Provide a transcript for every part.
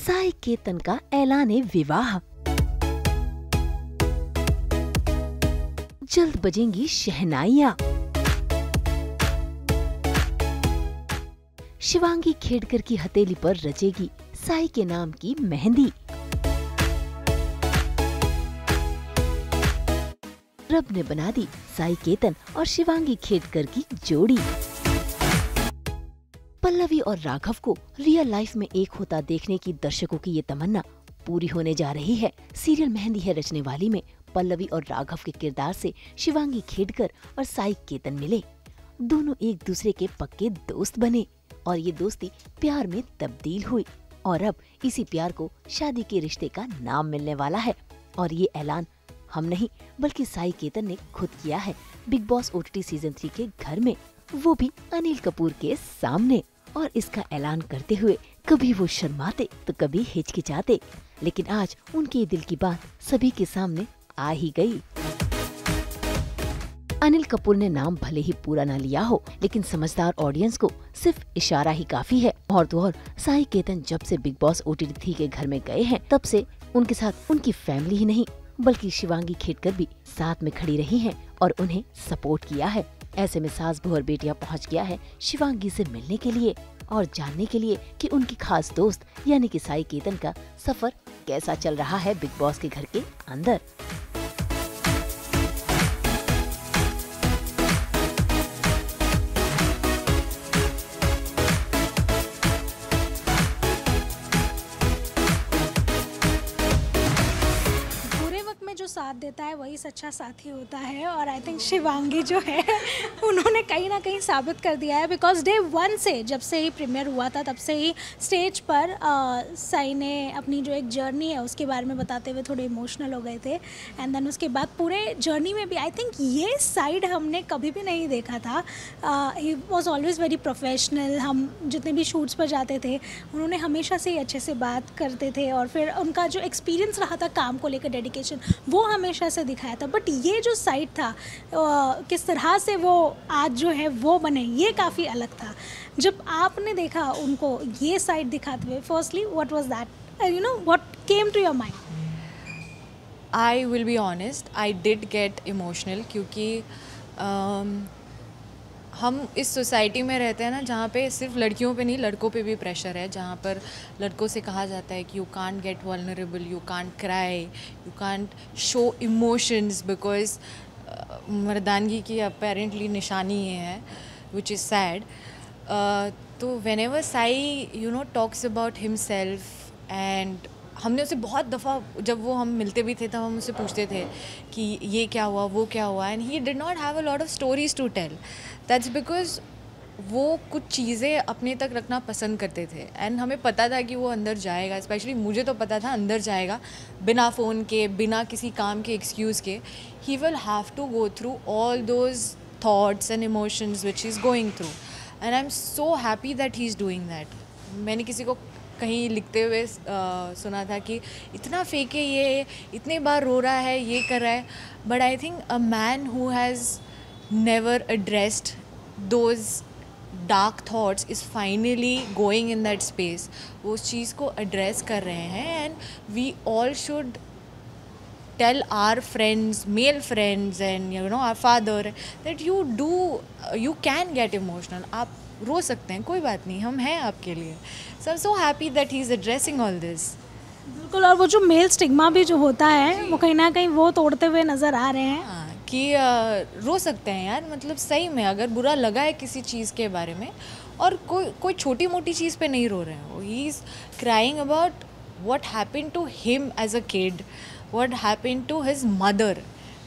साई केतन का ऐलान विवाह। जल्द बजेंगी शहनाइयाँ। शिवांगी खेडकर की हथेली पर रचेगी साई के नाम की मेहंदी। रब ने बना दी साई केतन और शिवांगी खेडकर की जोड़ी। पल्लवी और राघव को रियल लाइफ में एक होता देखने की दर्शकों की ये तमन्ना पूरी होने जा रही है। सीरियल मेहंदी है रचने वाली में पल्लवी और राघव के किरदार से शिवांगी खेडकर और साई केतन मिले। दोनों एक दूसरे के पक्के दोस्त बने और ये दोस्ती प्यार में तब्दील हुई और अब इसी प्यार को शादी के रिश्ते का नाम मिलने वाला है। और ये ऐलान हम नहीं बल्कि साई केतन ने खुद किया है बिग बॉस OTT सीजन 3 के घर में, वो भी अनिल कपूर के सामने। और इसका ऐलान करते हुए कभी वो शर्माते तो कभी हिचकिचाते, लेकिन आज उनके दिल की बात सभी के सामने आ ही गई। अनिल कपूर ने नाम भले ही पूरा ना लिया हो, लेकिन समझदार ऑडियंस को सिर्फ इशारा ही काफी है। और तो और साई केतन जब से बिग बॉस OTT 3 के घर में गए हैं तब से उनके साथ उनकी फैमिली ही नहीं बल्कि शिवांगी खेडकर भी साथ में खड़ी रही हैं और उन्हें सपोर्ट किया है। ऐसे में सास बहू और बेटियां पहुंच गया है शिवांगी से मिलने के लिए और जानने के लिए कि उनकी खास दोस्त यानी कि साई केतन का सफर कैसा चल रहा है बिग बॉस के घर के अंदर। जो साथ देता है वही सच्चा साथी होता है और आई थिंक शिवांगी जो है उन्होंने कहीं ना कहीं साबित कर दिया है। बिकॉज डे 1 से जब से ही प्रीमियर हुआ था तब से ही स्टेज पर साई ने अपनी जो एक जर्नी है उसके बारे में बताते हुए थोड़े इमोशनल हो गए थे। एंड देन उसके बाद पूरे जर्नी में भी आई थिंक ये साइड हमने कभी भी नहीं देखा था। He was always very professional. हम जितने भी शूट्स पर जाते थे उन्होंने हमेशा से ही अच्छे से बात करते थे और फिर उनका जो एक्सपीरियंस रहा था काम को लेकर, डेडिकेशन, वो हमेशा से दिखाया था। बट ये जो साइड था किस तरह से वो आज जो है वो बने, ये काफ़ी अलग था। जब आपने देखा उनको ये साइड दिखाते हुए, firstly what was that, what came to your mind? I will be honest, I did get emotional क्योंकि हम इस सोसाइटी में रहते हैं ना जहाँ पे सिर्फ लड़कियों पे नहीं लड़कों पे भी प्रेशर है, जहाँ पर लड़कों से कहा जाता है कि you can't get vulnerable, you can't cry, you can't show emotions because मर्दानगी की अपेरेंटली निशानी ये है, विच इज़ सैड। तो whenever Sai talks about himself and हमने उसे बहुत दफ़ा जब वो हम मिलते भी थे तब हम उससे पूछते थे कि ये क्या हुआ वो क्या हुआ, and he did not have a lot of stories to tell. That's because वो कुछ चीज़ें अपने तक रखना पसंद करते थे एंड हमें पता था कि वो अंदर जाएगा, स्पेशली मुझे तो पता था अंदर जाएगा बिना फ़ोन के, बिना किसी काम के एक्सक्यूज़ के। He will have to go through all those thoughts and emotions which he is going through and I am so happy that he is doing that. मैंने किसी को कहीं लिखते हुए सुना था कि इतना फेक है, ये इतने बार रो रहा है, ये कर रहा है, but I think a man who has never addressed those dark thoughts is finally going in that space. वो उस चीज़ को address कर रहे हैं and we all should tell our friends, male friends and our father that you can get emotional. आप रो सकते हैं, कोई बात नहीं, हम हैं आपके लिए. So I'm so happy that he's addressing all this. बिल्कुल, और वो जो मेल स्टिग्मा भी जो होता है वो कहीं ना कहीं वो तोड़ते हुए नज़र आ रहे हैं कि रो सकते हैं यार, मतलब सही में अगर बुरा लगा है किसी चीज़ के बारे में और कोई छोटी मोटी चीज़ पे नहीं रो रहे हैं, he is crying about what happened to him as a kid, what happened to his mother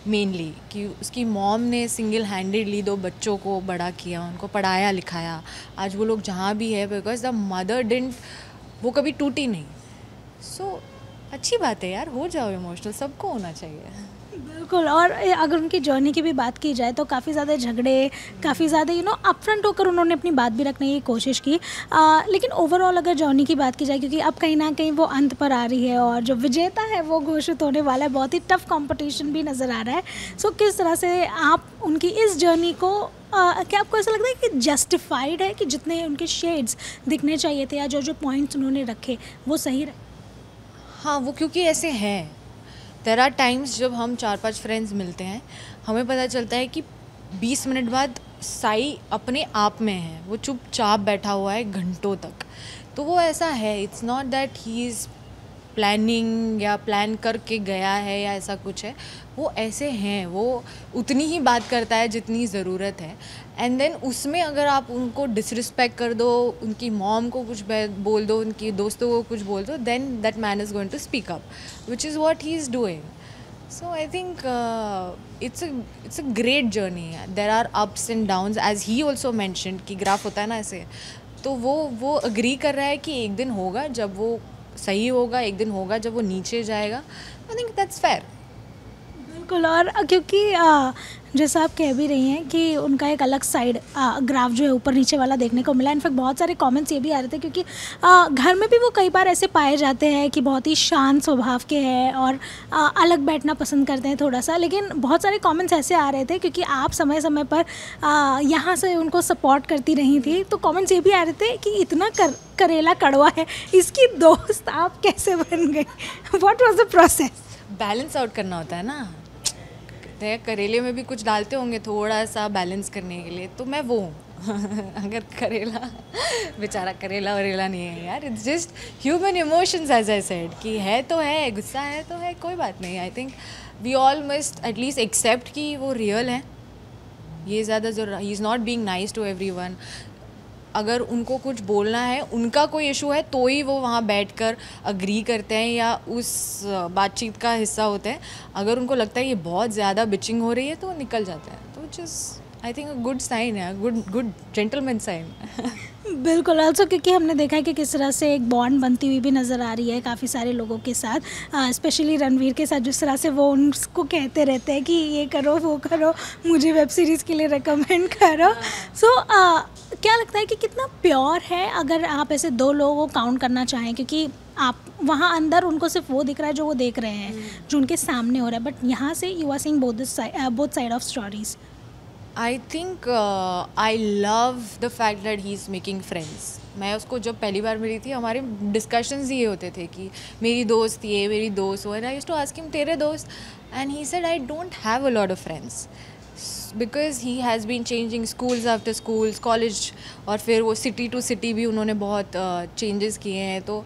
mainly, कि उसकी मॉम ने सिंगल हैंडेडली 2 बच्चों को बड़ा किया, उनको पढ़ाया लिखाया, आज वो लोग जहाँ भी है बिकॉज द मदर डिडंट, वो कभी टूटी नहीं। सो अच्छी बात है यार, हो जाओ इमोशनल, सबको होना चाहिए। बिल्कुल, और अगर उनकी जर्नी की भी बात की जाए तो काफ़ी ज़्यादा झगड़े, काफ़ी ज़्यादा अपफ्रंट होकर उन्होंने अपनी बात भी रखने की कोशिश की। लेकिन ओवरऑल अगर जर्नी की बात की जाए, क्योंकि अब कहीं ना कहीं वो अंत पर आ रही है और जो विजेता है वो घोषित होने वाला है, बहुत ही टफ कंपटीशन भी नज़र आ रहा है। सो किस तरह से आप उनकी इस जर्नी को क्या आपको ऐसा लगता है कि जस्टिफाइड है कि जितने उनके शेड्स दिखने चाहिए थे या जो जो पॉइंट्स उन्होंने रखे वो सही रहे? हाँ, वो क्योंकि ऐसे हैं। देयर आर टाइम्स जब हम 4-5 फ्रेंड्स मिलते हैं, हमें पता चलता है कि 20 मिनट बाद साई अपने आप में है, वो चुपचाप बैठा हुआ है घंटों तक। तो वो ऐसा है, it's not that he is planning या प्लान करके गया है या ऐसा कुछ है। वो ऐसे हैं, वो उतनी ही बात करता है जितनी ज़रूरत है। एंड देन उसमें अगर आप उनको डिसरिस्पेक्ट कर दो, उनकी मॉम को कुछ बोल दो, उनकी दोस्तों को कुछ बोल दो, then that man is going to speak up, which is what he is doing. So I think it's a great journey. There are ups and downs, as he also mentioned कि ग्राफ होता है ना ऐसे. तो वो agree कर रहा है कि एक दिन होगा जब वो सही होगा, एक दिन होगा जब वो नीचे जाएगा. I think that's fair. बिल्कुल. और क्योंकि जैसा आप कह भी रही हैं कि उनका एक अलग साइड ग्राफ जो है ऊपर नीचे वाला देखने को मिला. इनफैक्ट बहुत सारे कमेंट्स ये भी आ रहे थे क्योंकि घर में भी वो कई बार ऐसे पाए जाते हैं कि बहुत ही शांत स्वभाव के हैं और अलग बैठना पसंद करते हैं थोड़ा सा. लेकिन बहुत सारे कमेंट्स ऐसे आ रहे थे क्योंकि आप समय समय पर यहाँ से उनको सपोर्ट करती रही थी, तो कमेंट्स ये भी आ रहे थे कि इतना करेला कड़वा है, इसकी दोस्त आप कैसे बन गई? What was the process? Balance out करना होता है ना. करेले में भी कुछ डालते होंगे थोड़ा सा बैलेंस करने के लिए, तो मैं वो हूँ. अगर करेला बेचारा करेला वरेला नहीं है यार. It's just human emotions, as I said, कि है तो है, गुस्सा है तो है, कोई बात नहीं. I think we all must at least accept कि वो रियल है. ये ज़्यादा ज़रूर, he is not being nice to everyone. अगर उनको कुछ बोलना है, उनका कोई इशू है, तो ही वो वहाँ बैठकर अग्री करते हैं या उस बातचीत का हिस्सा होते हैं. अगर उनको लगता है ये बहुत ज़्यादा बिचिंग हो रही है तो वो निकल जाते हैं. तो which is I think a good sign है, गुड जेंटलमैन साइन. बिल्कुल. ऑल्सो क्योंकि हमने देखा है कि किस तरह से एक बॉन्ड बनती हुई भी नज़र आ रही है काफ़ी सारे लोगों के साथ, स्पेशली रणवीर के साथ. जिस तरह से वो उनको कहते रहते हैं कि ये करो वो करो, मुझे वेब सीरीज़ के लिए रिकमेंड करो. सो क्या लगता है कि कितना प्योर है अगर आप ऐसे दो लोगों को काउंट करना चाहें, क्योंकि आप वहाँ अंदर उनको सिर्फ वो दिख रहा है जो वो देख रहे हैं, जो उनके सामने हो रहा है, बट यहाँ से you are seeing both side of stories. I think I love the fact that he is making friends. मैं उसको जब पहली बार मिली थी, हमारे डिस्कशंस ये होते थे कि मेरी दोस्त ये, मेरी दोस्त वो. And I used to ask him तेरे दोस्त, and he said I don't have a lot of friends because he has been changing schools after schools, college, और फिर वो सिटी टू सिटी भी उन्होंने बहुत चेंजेस किए हैं, तो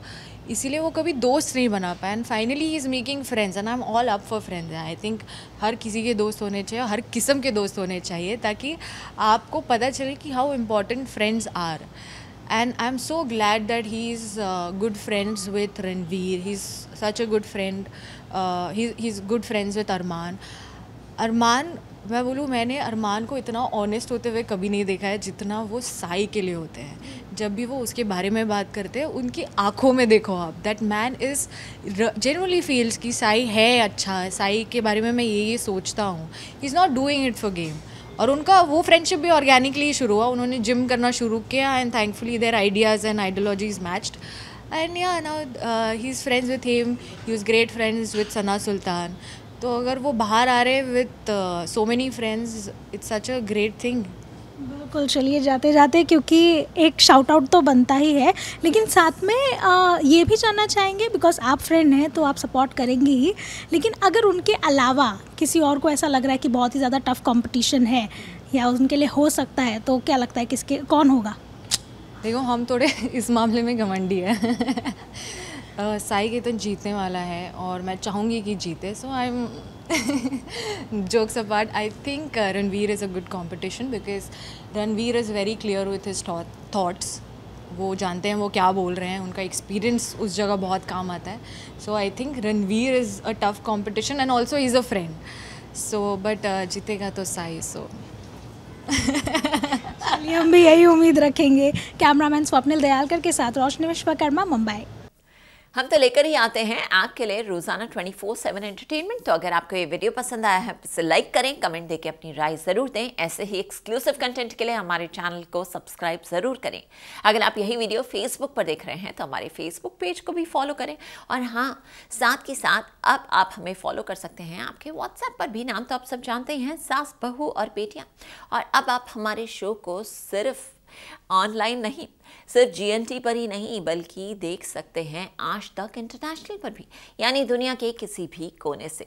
इसीलिए वो कभी दोस्त नहीं बना पाया. And finally he is making friends and I am all up for friends. I think हर किसी के दोस्त होने चाहिए, हर किस्म के दोस्त होने चाहिए, ताकि आपको पता चले कि how important friends are. And I am so glad that he is good friends with Ranveer. He is such a good friend. He is good friends with Armaan. मैं बोलूँ, मैंने अरमान को इतना ऑनेस्ट होते हुए कभी नहीं देखा है जितना वो साई के लिए होते हैं. जब भी वो उसके बारे में बात करते हैं, उनकी आंखों में देखो आप, that man is genuinely feels कि साई है अच्छा, साई के बारे में मैं ये सोचता हूँ. ही is not doing it for game. और उनका वो फ्रेंडशिप भी ऑर्गेनिकली शुरू हुआ. उन्होंने जिम करना शुरू किया and thankfully their ideas and ideologies matched. And yeah now he is friends with him. He is great friends with Sana Sultan. तो अगर वो बाहर आ रहे with so many friends, it's such a great thing. बिल्कुल. चलिए जाते जाते, क्योंकि एक शाउट आउट तो बनता ही है, लेकिन साथ में ये भी जानना चाहेंगे, बिकॉज आप फ्रेंड हैं तो आप सपोर्ट करेंगे ही, लेकिन अगर उनके अलावा किसी और को ऐसा लग रहा है कि बहुत ही ज़्यादा टफ कंपटीशन है या उनके लिए हो सकता है, तो क्या लगता है कौन होगा? देखो, हम थोड़े इस मामले में घमंडी है. साई के तो जीतने वाला है और मैं चाहूँगी कि जीते. So I am jokes apart, I think Ranveer is a good competition because Ranveer is very clear with his thoughts. वो जानते हैं वो क्या बोल रहे हैं, उनका एक्सपीरियंस उस जगह बहुत काम आता है. So I think Ranveer is a tough competition and also is a friend. So but जीतेगा तो साई. सो चलिए, हम भी यही उम्मीद रखेंगे. कैमरामैन स्वप्निल दयालकर के साथ रोशनी विश्वकर्मा, मुंबई. हम तो लेकर ही आते हैं आपके लिए रोजाना 24/7 एंटरटेनमेंट. तो अगर आपको ये वीडियो पसंद आया है, इसे लाइक करें, कमेंट देके अपनी राय ज़रूर दें. ऐसे ही एक्सक्लूसिव कंटेंट के लिए हमारे चैनल को सब्सक्राइब ज़रूर करें. अगर आप यही वीडियो फेसबुक पर देख रहे हैं तो हमारे फेसबुक पेज को भी फॉलो करें. और हाँ, साथ के साथ अब आप हमें फॉलो कर सकते हैं आपके व्हाट्सएप पर भी. नाम तो आप सब जानते ही हैं, सास, बहू और बेटियाँ. और अब आप हमारे शो को सिर्फ ऑनलाइन नहीं सिर्फ GNT पर ही नहीं बल्कि देख सकते हैं आज तक इंटरनेशनल पर भी, यानी दुनिया के किसी भी कोने से।